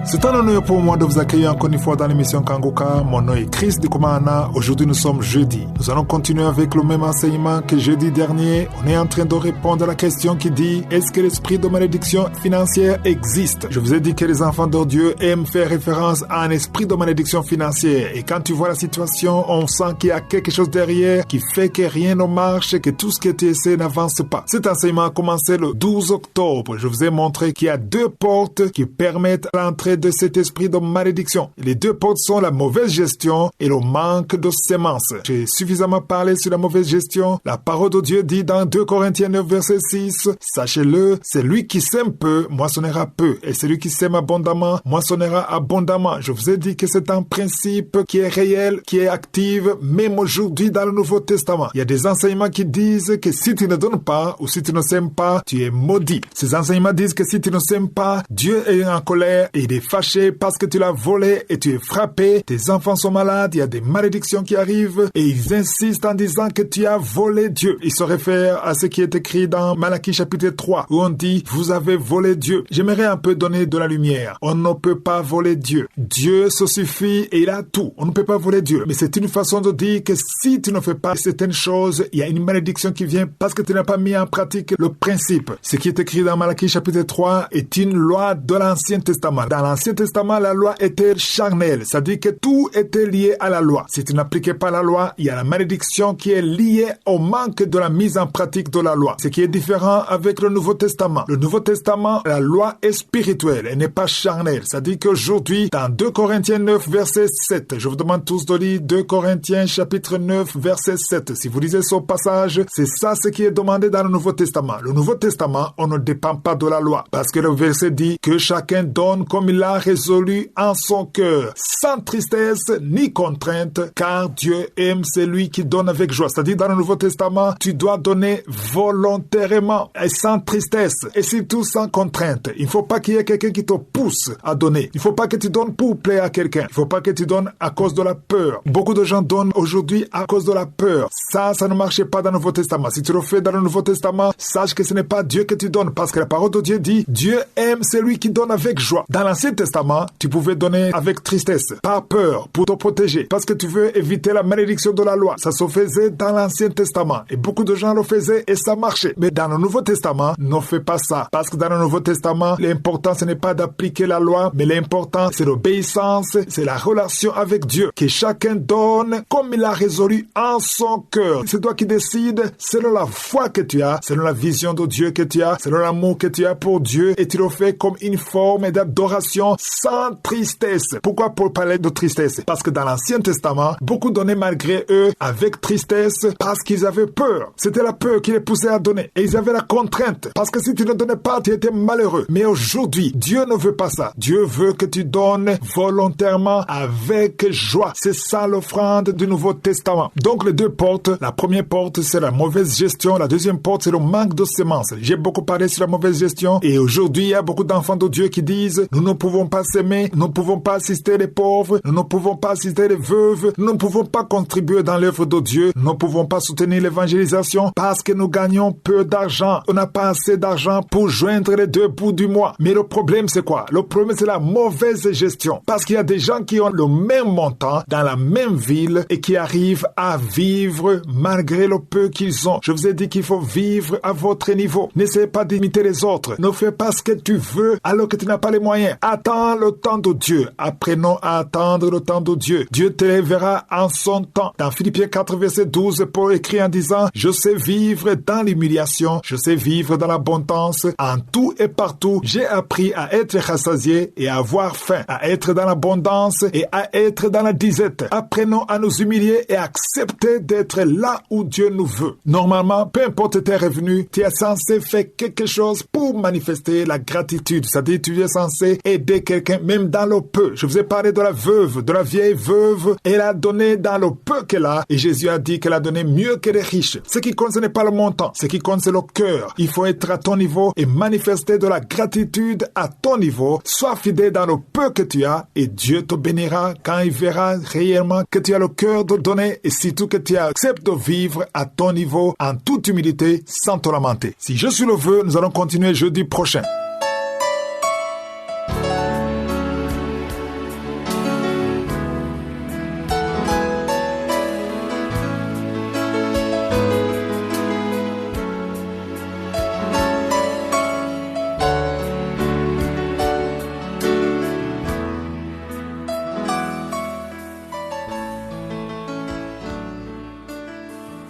C'est un honneur pour moi de vous accueillir encore une fois dans l'émission Kangoka. Mon nom est Chris Dikumana. Aujourd'hui, nous sommes jeudi. Nous allons continuer avec le même enseignement que jeudi dernier. On est en train de répondre à la question qui dit: est-ce que l'esprit de malédiction financière existe? Je vous ai dit que les enfants de Dieu aiment faire référence à un esprit de malédiction financière. Et quand tu vois la situation, on sent qu'il y a quelque chose derrière qui fait que rien ne marche, que tout ce que tu essaies n'avance pas. Cet enseignement a commencé le 12 octobre. Je vous ai montré qu'il y a deux portes qui permettent l'entrée de cet esprit de malédiction. Les deux portes sont la mauvaise gestion et le manque de semences. J'ai suffisamment parlé sur la mauvaise gestion. La parole de Dieu dit dans 2 Corinthiens 9 verset 6, sachez-le, celui qui sème peu, moissonnera peu, et celui qui sème abondamment, moissonnera abondamment. Je vous ai dit que c'est un principe qui est réel, qui est actif, même aujourd'hui dans le Nouveau Testament. Il y a des enseignements qui disent que si tu ne donnes pas, ou si tu ne sèmes pas, tu es maudit. Ces enseignements disent que si tu ne sèmes pas, Dieu est en colère et il est fâché parce que tu l'as volé et tu es frappé, tes enfants sont malades, il y a des malédictions qui arrivent et ils insistent en disant que tu as volé Dieu. Ils se réfèrent à ce qui est écrit dans Malachie chapitre 3 où on dit: vous avez volé Dieu. J'aimerais un peu donner de la lumière. On ne peut pas voler Dieu. Dieu se suffit et il a tout. On ne peut pas voler Dieu. Mais c'est une façon de dire que si tu ne fais pas certaines choses, il y a une malédiction qui vient parce que tu n'as pas mis en pratique le principe. Ce qui est écrit dans Malachie chapitre 3 est une loi de l'Ancien Testament. Dans l'Ancien Testament, la loi était charnelle, c'est-à-dire que tout était lié à la loi. Si tu n'appliquais pas la loi, il y a la malédiction qui est liée au manque de la mise en pratique de la loi. Ce qui est différent avec le Nouveau Testament. Le Nouveau Testament, la loi est spirituelle, elle n'est pas charnelle. C'est-à-dire qu'aujourd'hui, dans 2 Corinthiens 9, verset 7, je vous demande tous de lire 2 Corinthiens chapitre 9, verset 7. Si vous lisez ce passage, c'est ça ce qui est demandé dans le Nouveau Testament. Le Nouveau Testament, on ne dépend pas de la loi. Parce que le verset dit que chacun donne comme il a résolu en son cœur, sans tristesse ni contrainte, car Dieu aime celui qui donne avec joie. C'est-à-dire dans le Nouveau Testament, tu dois donner volontairement et sans tristesse et surtout sans contrainte. Il ne faut pas qu'il y ait quelqu'un qui te pousse à donner. Il ne faut pas que tu donnes pour plaire à quelqu'un. Il ne faut pas que tu donnes à cause de la peur. Beaucoup de gens donnent aujourd'hui à cause de la peur. Ça ne marchait pas dans le Nouveau Testament. Si tu le fais dans le Nouveau Testament, sache que ce n'est pas Dieu que tu donnes, parce que la parole de Dieu dit: Dieu aime celui qui donne avec joie. Dans l'Ancien Testament, tu pouvais donner avec tristesse, par peur, pour te protéger, parce que tu veux éviter la malédiction de la loi. Ça se faisait dans l'Ancien Testament et beaucoup de gens le faisaient et ça marchait. Mais dans le Nouveau Testament, ne fais pas ça, parce que dans le Nouveau Testament, l'important ce n'est pas d'appliquer la loi, mais l'important c'est l'obéissance, c'est la relation avec Dieu, que chacun donne comme il a résolu en son cœur. C'est toi qui décides selon la foi que tu as, selon la vision de Dieu que tu as, selon l'amour que tu as pour Dieu, et tu le fais comme une forme d'adoration sans tristesse. Pourquoi pour parler de tristesse? Parce que dans l'Ancien Testament, beaucoup donnaient malgré eux avec tristesse parce qu'ils avaient peur. C'était la peur qui les poussait à donner. Et ils avaient la contrainte. Parce que si tu ne donnais pas, tu étais malheureux. Mais aujourd'hui, Dieu ne veut pas ça. Dieu veut que tu donnes volontairement avec joie. C'est ça l'offrande du Nouveau Testament. Donc les deux portes, la première porte c'est la mauvaise gestion, la deuxième porte c'est le manque de semences. J'ai beaucoup parlé sur la mauvaise gestion et aujourd'hui il y a beaucoup d'enfants de Dieu qui disent: nous ne pouvons pas s'aimer, nous ne pouvons pas assister les pauvres, nous ne pouvons pas assister les veuves, nous ne pouvons pas contribuer dans l'œuvre de Dieu, nous ne pouvons pas soutenir l'évangélisation parce que nous gagnons peu d'argent. On n'a pas assez d'argent pour joindre les deux bouts du mois. Mais le problème c'est quoi? Le problème c'est la mauvaise gestion. Parce qu'il y a des gens qui ont le même montant dans la même ville et qui arrivent à vivre malgré le peu qu'ils ont. Je vous ai dit qu'il faut vivre à votre niveau. N'essayez pas d'imiter les autres. Ne fais pas ce que tu veux alors que tu n'as pas les moyens. Attends le temps de Dieu. Apprenons à attendre le temps de Dieu. Dieu te verra en son temps. Dans Philippiens 4 verset 12, Paul écrit en disant: je sais vivre dans l'humiliation, je sais vivre dans l'abondance, en tout et partout. J'ai appris à être rassasié et à avoir faim, à être dans l'abondance et à être dans la disette. Apprenons à nous humilier et accepter d'être là où Dieu nous veut. Normalement, peu importe tes revenus, tu es censé faire quelque chose pour manifester la gratitude. C'est-à-dire, tu es censé aider quelqu'un, même dans le peu. Je vous ai parlé de la veuve, de la vieille veuve. Elle a donné dans le peu qu'elle a, et Jésus a dit qu'elle a donné mieux que les riches. Ce qui compte, ce n'est pas le montant. Ce qui compte, c'est le cœur. Il faut être à ton niveau et manifester de la gratitude à ton niveau. Sois fidèle dans le peu que tu as, et Dieu te bénira quand il verra réellement que tu as le cœur de donner, et surtout que tu acceptes de vivre à ton niveau en toute humilité sans te lamenter. Si je suis le vœu, nous allons continuer jeudi prochain.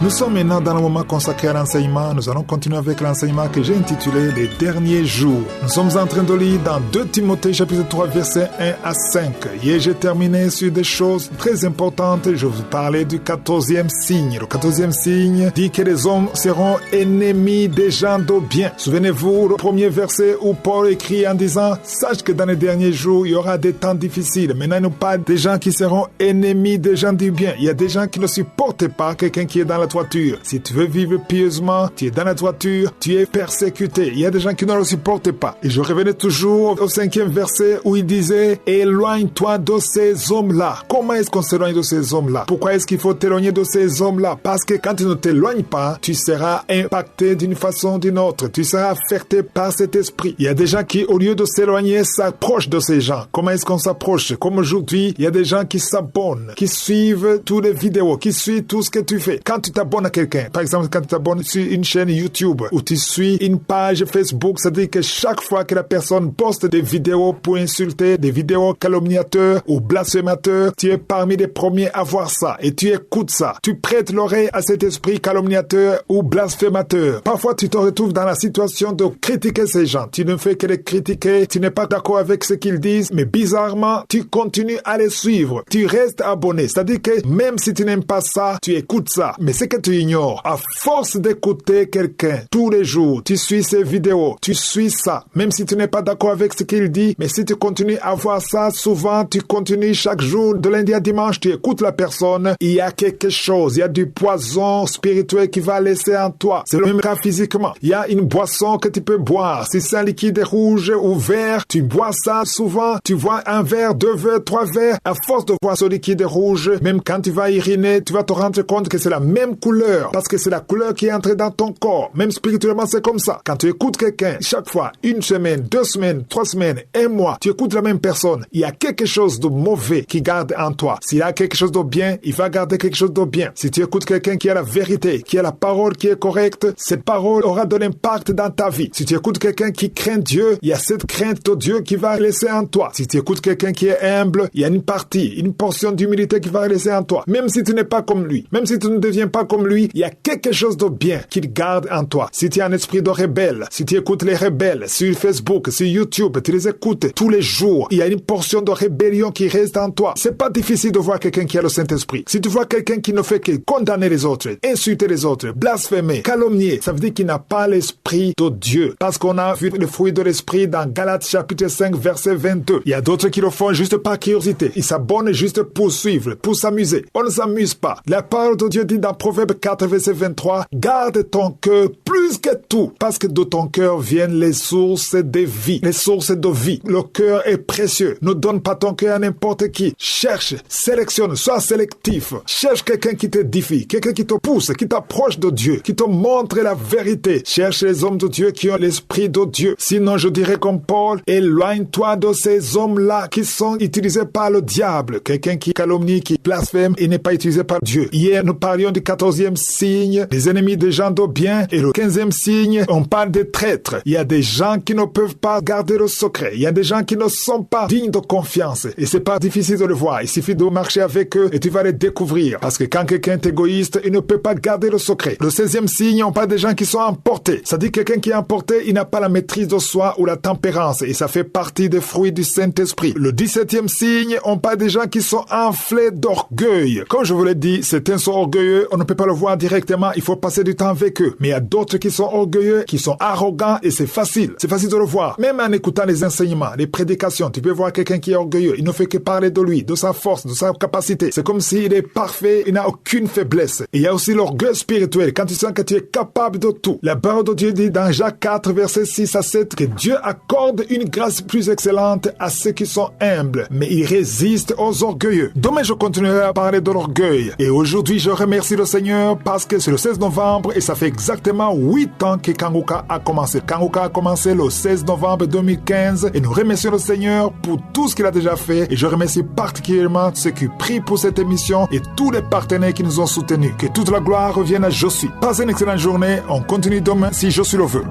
Nous sommes maintenant dans le moment consacré à l'enseignement. Nous allons continuer avec l'enseignement que j'ai intitulé « Les derniers jours ». Nous sommes en train de lire dans 2 Timothée chapitre 3 versets 1 à 5. Hier, j'ai terminé sur des choses très importantes. Je vous parlais du 14e signe. Le 14e signe dit que les hommes seront ennemis des gens de bien. Souvenez-vous, le premier verset où Paul écrit en disant « Sache que dans les derniers jours, il y aura des temps difficiles. » Maintenant, il nous parle des gens qui seront ennemis des gens du bien. Il y a des gens qui ne supportent pas quelqu'un qui est dans la toiture. Si tu veux vivre pieusement, tu es dans la toiture, tu es persécuté. Il y a des gens qui ne le supportent pas. Et je revenais toujours au 5e verset où il disait « Éloigne-toi de ces hommes-là. » Comment est-ce qu'on s'éloigne de ces hommes-là? Pourquoi est-ce qu'il faut t'éloigner de ces hommes-là? Parce que quand tu ne t'éloignes pas, tu seras impacté d'une façon ou d'une autre. Tu seras affecté par cet esprit. Il y a des gens qui, au lieu de s'éloigner, s'approchent de ces gens. Comment est-ce qu'on s'approche? Comme aujourd'hui, il y a des gens qui s'abonnent, qui suivent toutes les vidéos, qui suivent tout ce que tu fais. Quand tu t'abonnes à quelqu'un, par exemple, quand tu t'abonnes sur une chaîne YouTube ou tu suis une page Facebook, ça dit que chaque fois que la personne poste des vidéos pour insulter, des vidéos calomniateurs ou blasphémateurs, tu es parmi les premiers à voir ça et tu écoutes ça. Tu prêtes l'oreille à cet esprit calomniateur ou blasphémateur. Parfois, tu te retrouves dans la situation de critiquer ces gens. Tu ne fais que les critiquer, tu n'es pas d'accord avec ce qu'ils disent, mais bizarrement, tu continues à les suivre. Tu restes abonné. C'est-à-dire que même si tu n'aimes pas ça, tu écoutes ça. Mais ce que tu ignores, à force d'écouter quelqu'un tous les jours, tu suis ses vidéos, tu suis ça, même si tu n'es pas d'accord avec ce qu'il dit, mais si tu continues à voir ça, souvent tu continues chaque jour, de lundi à dimanche, tu écoutes la personne, il y a quelque chose, il y a du poison spirituel qui va laisser en toi. C'est le même cas physiquement. Il y a une boisson que tu peux boire. Si c'est un liquide rouge ou vert, tu bois ça souvent, tu vois un verre, 2 verres, 3 verres, à force de boire ce liquide rouge, même quand tu vas uriner, tu vas te rendre compte que c'est la même couleur, parce que c'est la couleur qui est entrée dans ton corps. Même spirituellement, c'est comme ça. Quand tu écoutes quelqu'un, chaque fois, 1 semaine, 2 semaines, 3 semaines, 1 mois, tu écoutes la même personne, il y a quelque chose de mauvais qui garde en toi. S'il y a quelque chose de bien, il va garder quelque chose de bien. Si tu écoutes quelqu'un qui a la vérité, qui a la parole qui est correcte, cette parole aura de l'impact dans ta vie. Si tu écoutes quelqu'un qui craint Dieu, il y a cette crainte de Dieu qui va laisser en toi. Si tu écoutes quelqu'un qui est humble, il y a une partie, une portion d'humilité qui va laisser en toi. Même si tu n'es pas comme lui, même si tu ne deviens pas comme lui, il y a quelque chose de bien qu'il garde en toi. Si tu as un esprit de rebelle, si tu écoutes les rebelles sur Facebook, sur YouTube, tu les écoutes tous les jours, il y a une portion de rébellion qui reste en toi. C'est pas difficile de voir quelqu'un qui a le Saint-Esprit. Si tu vois quelqu'un qui ne fait que condamner les autres, insulter les autres, blasphémer, calomnier, ça veut dire qu'il n'a pas l'esprit de Dieu. Parce qu'on a vu le fruit de l'esprit dans Galates chapitre 5 verset 22. Il y a d'autres qui le font juste par curiosité. Ils s'abonnent juste pour suivre, pour s'amuser. On ne s'amuse pas. La parole de Dieu dit dans Proverbe 4 verset 23, garde ton cœur plus que tout, parce que de ton cœur viennent les sources de vie. Les sources de vie. Le cœur est précieux. Ne donne pas ton cœur à n'importe qui. Cherche, sélectionne, sois sélectif. Cherche quelqu'un qui t'édifie, quelqu'un qui te pousse, qui t'approche de Dieu, qui te montre la vérité. Cherche les hommes de Dieu qui ont l'esprit de Dieu. Sinon, je dirais comme Paul, éloigne-toi de ces hommes-là qui sont utilisés par le diable. Quelqu'un qui calomnie, qui blasphème et n'est pas utilisé par Dieu. Hier, nous parlions du 14e signe, des ennemis des gens de bien, et le 15e signe, on parle des traîtres. Il y a des gens qui ne peuvent pas garder le secret. Il y a des gens qui ne sont pas dignes de confiance. Et c'est pas difficile de le voir. Il suffit de marcher avec eux et tu vas les découvrir. Parce que quand quelqu'un est égoïste, il ne peut pas garder le secret. Le 16e signe, on parle des gens qui sont emportés. Ça dit que quelqu'un qui est emporté, il n'a pas la maîtrise de soi ou la tempérance. Et ça fait partie des fruits du Saint-Esprit. Le 17e signe, on parle des gens qui sont enflés d'orgueil. Comme je vous l'ai dit, certains sont orgueilleux, on ne peut pas le voir directement, il faut passer du temps avec eux. Mais il y a d'autres qui sont orgueilleux, qui sont arrogants et c'est facile. C'est facile de le voir. Même en écoutant les enseignements, les prédications, tu peux voir quelqu'un qui est orgueilleux. Il ne fait que parler de lui, de sa force, de sa capacité. C'est comme s'il est parfait, il n'a aucune faiblesse. Et il y a aussi l'orgueil spirituel, quand tu sens que tu es capable de tout. La parole de Dieu dit dans Jacques 4, versets 6 à 7, que Dieu accorde une grâce plus excellente à ceux qui sont humbles, mais il résiste aux orgueilleux. Demain, je continuerai à parler de l'orgueil. Et aujourd'hui, je remercie le Seigneur parce que c'est le 16 novembre et ça fait exactement 8 ans que Kanguka a commencé. Kanguka a commencé le 16 novembre 2015 et nous remercions le Seigneur pour tout ce qu'il a déjà fait. Et je remercie particulièrement ceux qui prient pour cette émission et tous les partenaires qui nous ont soutenus. Que toute la gloire revienne à Je suis. Passez une excellente journée. On continue demain si Je suis le veut.